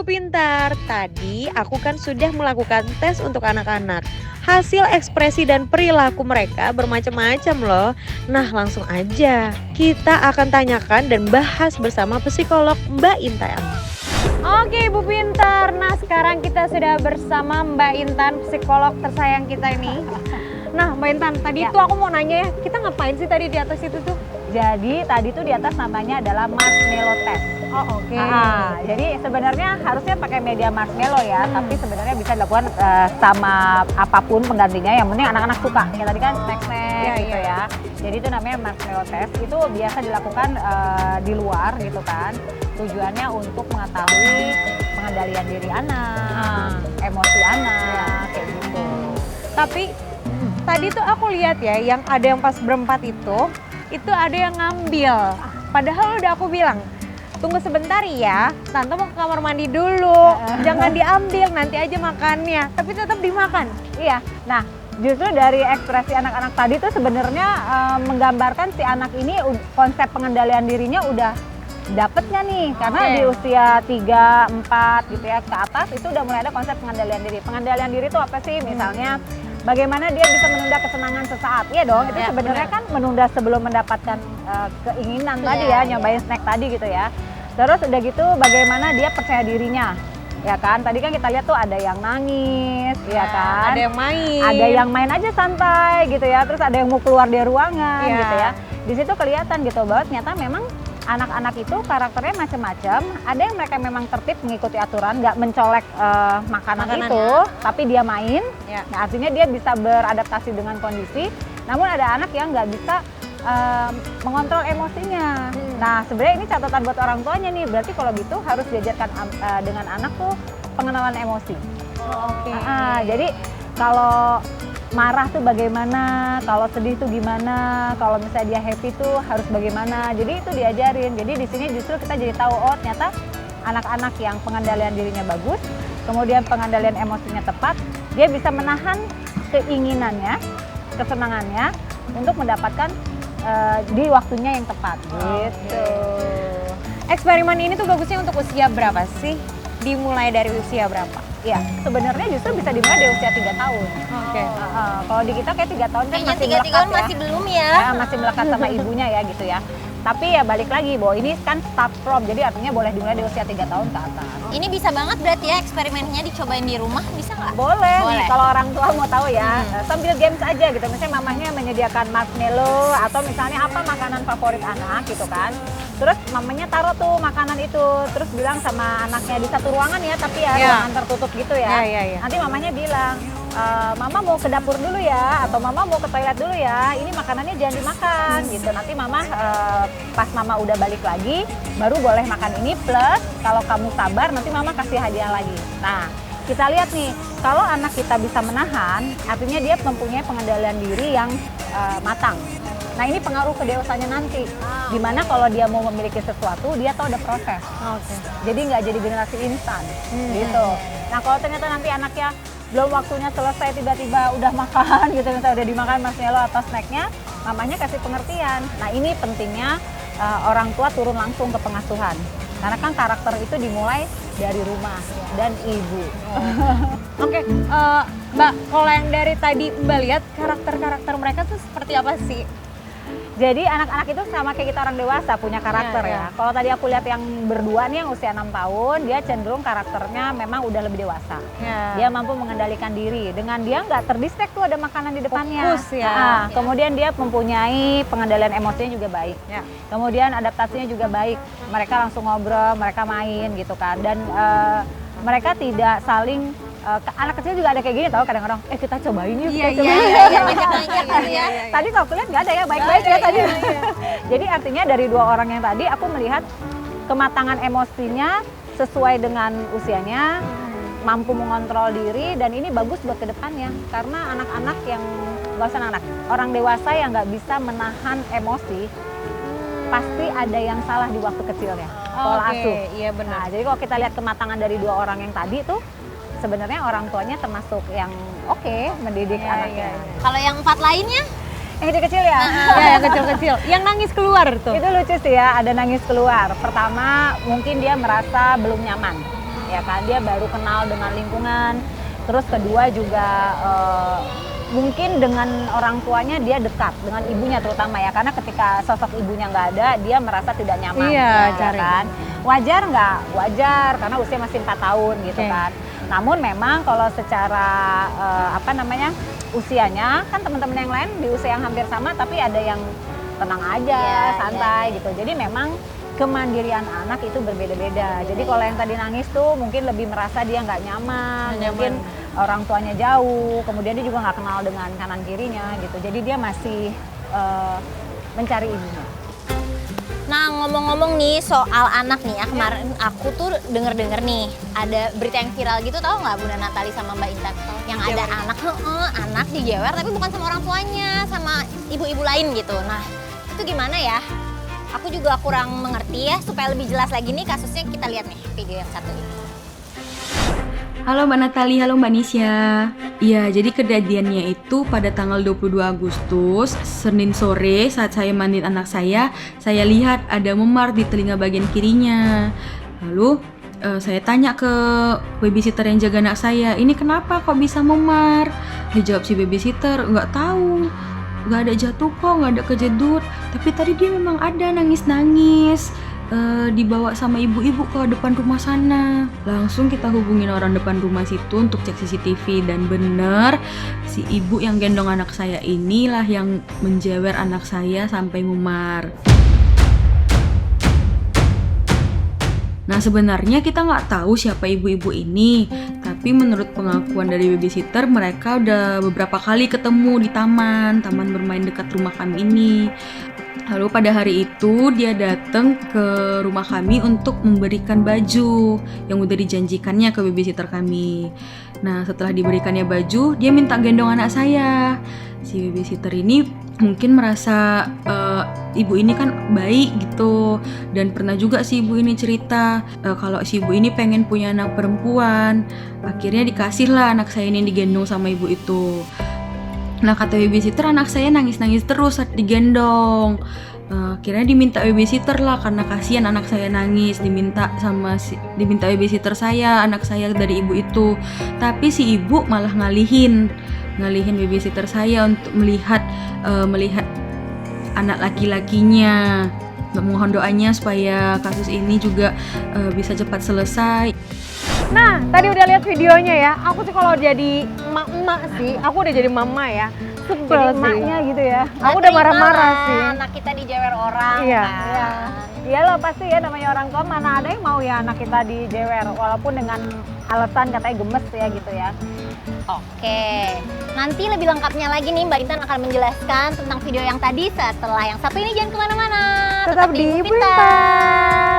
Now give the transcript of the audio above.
Bu Pintar, tadi aku kan sudah melakukan tes untuk anak-anak. Hasil ekspresi dan perilaku mereka bermacam-macam loh. Nah langsung aja, kita akan tanyakan dan bahas bersama psikolog Mbak Intan. Oke Bu Pintar, nah sekarang kita sudah bersama Mbak Intan, psikolog tersayang kita ini. Nah Mbak Intan, tadi tuh aku mau nanya ya, kita ngapain sih tadi di atas itu tuh? Jadi tadi tuh di atas namanya adalah marshmallow test. Oh oke. Jadi sebenarnya harusnya pakai media marshmallow ya, tapi sebenarnya bisa dilakukan sama apapun penggantinya. Yang penting anak-anak suka. Kayak tadi kan snack-snack gitu ya. Jadi itu namanya marshmallow test. Itu biasa dilakukan di luar gitu kan. Tujuannya untuk mengetahui pengendalian diri anak, emosi anak, kayak gitu. Tapi tadi tuh aku lihat ya, yang ada yang pas berempat itu ada yang ngambil. Padahal udah aku bilang, tunggu sebentar ya, tante mau ke kamar mandi dulu, jangan diambil, nanti aja makannya. Tapi tetap dimakan. Iya, nah justru dari ekspresi anak-anak tadi tuh sebenarnya menggambarkan si anak ini konsep pengendalian dirinya udah dapetnya nih. Karena di usia 3, 4 gitu ya ke atas itu udah mulai ada konsep pengendalian diri. Pengendalian diri itu apa sih? Misalnya bagaimana dia bisa menunda kesenangan sesaat. Iya dong, itu sebenarnya kan menunda sebelum mendapatkan keinginan tadi ya, nyobain snack tadi gitu ya. Terus udah gitu bagaimana dia percaya dirinya, ya kan? Tadi kan kita lihat tuh ada yang nangis, ya kan? Ada yang main. Ada yang main aja santai gitu ya. Terus ada yang mau keluar dari ruangan gitu ya. Di situ kelihatan gitu bahwa ternyata memang anak-anak itu karakternya macam-macam. Ada yang mereka memang tertib mengikuti aturan, nggak mencolek makanan itu, tapi dia main. Nah, artinya dia bisa beradaptasi dengan kondisi. Namun ada anak yang nggak bisa mengontrol emosinya. Nah, sebenarnya ini catatan buat orang tuanya nih. Berarti kalau gitu harus diajarkan dengan anak tuh pengenalan emosi. Jadi kalau marah tuh bagaimana, kalau sedih tuh gimana, kalau misalnya dia happy tuh harus bagaimana. Jadi itu diajarin. Jadi di sini justru kita jadi tahu, oh ternyata anak-anak yang pengendalian dirinya bagus, kemudian pengendalian emosinya tepat, dia bisa menahan keinginannya, kesenangannya untuk mendapatkan di waktunya yang tepat gitu. Eksperimen ini tuh bagusnya untuk usia berapa sih? Dimulai dari usia berapa? Ya, sebenarnya justru bisa dimulai dari usia 3 tahun. Kalau di kita kayak 3 tahun kan kayaknya masih 3 melekat tahun ya. masih belum ya. Masih melekat sama ibunya ya gitu ya. Tapi ya balik lagi bahwa ini kan start from, jadi artinya boleh dimulai dari usia 3 tahun ke atas. Ini bisa banget berarti ya eksperimennya dicobain di rumah, bisa nggak? Boleh. Nih kalau orang tua mau tahu ya, sambil games aja gitu. Misalnya mamahnya menyediakan marshmallow atau misalnya apa makanan favorit anak gitu kan. Terus mamanya taruh tuh makanan itu, terus bilang sama anaknya di satu ruangan ya, tapi ya ruangan tertutup gitu ya. Nanti mamanya bilang, mama mau ke dapur dulu ya, atau mama mau ke toilet dulu ya, ini makanannya jangan dimakan gitu. Nanti mama pas mama udah balik lagi, baru boleh makan ini, plus kalau kamu sabar nanti mama kasih hadiah lagi. Nah, kita lihat nih, kalau anak kita bisa menahan, artinya dia mempunyai pengendalian diri yang matang. Nah ini pengaruh ke dewasanya nanti, dimana kalau dia mau memiliki sesuatu, dia tahu ada proses. Jadi nggak jadi generasi instan gitu. Nah kalau ternyata nanti anaknya belum waktunya selesai tiba-tiba udah makan gitu, misalnya udah dimakan marshmallow atau snacknya, mamanya kasih pengertian. Nah ini pentingnya orang tua turun langsung ke pengasuhan, karena kan karakter itu dimulai dari rumah dan ibu. Mbak, kalau yang dari tadi Mbak lihat karakter-karakter mereka tuh seperti apa sih? Jadi anak-anak itu sama kayak kita orang dewasa, punya karakter ya. Kalau tadi aku lihat yang berdua nih yang usia 6 tahun, dia cenderung karakternya memang udah lebih dewasa. Dia mampu mengendalikan diri, dengan dia nggak terdistract tuh ada makanan di depannya. Fokus ya. Kemudian dia mempunyai pengendalian emosinya juga baik. Kemudian adaptasinya juga baik. Mereka langsung ngobrol, mereka main gitu kan. Dan mereka tidak saling anak kecil juga ada kayak gini tau kadang-kadang, kita cobain yuk, kita cobain. Tadi kalau aku lihat nggak ada ya, baik-baik ya tadi. Jadi artinya dari 2 orang yang tadi aku melihat kematangan emosinya sesuai dengan usianya, mampu mengontrol diri, dan ini bagus buat kedepannya. Karena anak-anak yang, nggak usah anak, orang dewasa yang nggak bisa menahan emosi, pasti ada yang salah di waktu kecilnya, pola asuh. Iya benar. Nah, jadi kalau kita lihat kematangan dari 2 orang yang tadi tuh, sebenarnya orang tuanya termasuk yang mendidik anaknya. Kalau yang 4 lainnya? Yang kecil-kecil ya? Yang kecil-kecil, yang nangis keluar tuh. Itu lucu sih ya, ada nangis keluar. Pertama mungkin dia merasa belum nyaman. ya kan, dia baru kenal dengan lingkungan. Terus kedua juga mungkin dengan orang tuanya dia dekat, dengan ibunya terutama ya, karena ketika sosok ibunya nggak ada, dia merasa tidak nyaman. Iya, ya kan. Wajar nggak? Wajar, karena usia masih 4 tahun gitu kan. Namun memang kalau secara usianya kan teman-teman yang lain di usia yang hampir sama, tapi ada yang tenang aja, santai gitu. Jadi memang kemandirian anak itu berbeda-beda. Jadi kalau yang tadi nangis tuh mungkin lebih merasa dia nggak nyaman, mungkin orang tuanya jauh, kemudian dia juga nggak kenal dengan kanan kirinya gitu. Jadi dia masih mencari ibunya. Nah, ngomong-ngomong nih soal anak nih ya, kemarin aku tuh denger-denger nih ada berita yang viral gitu, tahu nggak Bunda Natali sama Mbak Intan? Yang ada anak dijewer tapi bukan sama orang tuanya, sama ibu-ibu lain gitu. Nah, itu gimana ya? Aku juga kurang mengerti ya, supaya lebih jelas lagi nih kasusnya, kita lihat nih video yang satu ini. Halo Mbak Natali, halo Mbak Nisya. Iya, jadi kejadiannya itu pada tanggal 22 Agustus, Senin sore saat saya mandiin anak saya lihat ada memar di telinga bagian kirinya. Lalu saya tanya ke babysitter yang jaga anak saya, ini kenapa kok bisa memar? Dijawab si babysitter, nggak tahu. Nggak ada jatuh kok, nggak ada kejedut. Tapi tadi dia memang ada nangis-nangis. Dibawa sama ibu-ibu ke depan rumah sana. Langsung kita hubungin orang depan rumah situ untuk cek CCTV, dan bener si ibu yang gendong anak saya inilah yang menjewer anak saya sampai memar. Nah, sebenarnya kita nggak tahu siapa ibu-ibu ini, tapi menurut pengakuan dari babysitter, mereka udah beberapa kali ketemu di taman bermain dekat rumah kami ini. Lalu pada hari itu dia datang ke rumah kami untuk memberikan baju yang udah dijanjikannya ke babysitter kami. Nah, setelah diberikannya baju, dia minta gendong anak saya. Si babysitter ini mungkin merasa ibu ini kan baik gitu, dan pernah juga si ibu ini cerita kalau si ibu ini pengen punya anak perempuan. Akhirnya dikasihlah anak saya ini digendong sama ibu itu. Nah, kata babysitter, anak saya nangis-nangis terus saat digendong. Akhirnya diminta babysitter lah, karena kasihan anak saya nangis. Diminta babysitter saya, anak saya dari ibu itu. Tapi si ibu malah ngalihin babysitter saya untuk melihat anak laki-lakinya. Mohon doanya supaya kasus ini juga bisa cepat selesai. Nah, tadi udah lihat videonya ya. Aku sih kalau jadi emak-emak sih, aku udah jadi mama ya. Sebel Jadi sih. emaknya gitu ya. Aku udah marah-marah sih. Anak kita dijewer orang. Iya. Iya. Iya loh, pasti ya, namanya orang tua mana ada yang mau ya anak kita dijewer, walaupun dengan alasan katanya gemes ya gitu ya. Oke, nanti lebih lengkapnya lagi nih Mbak Intan akan menjelaskan tentang video yang tadi setelah yang satu ini. Jangan kemana-mana. Tetap di Ibu Pintar. Intan.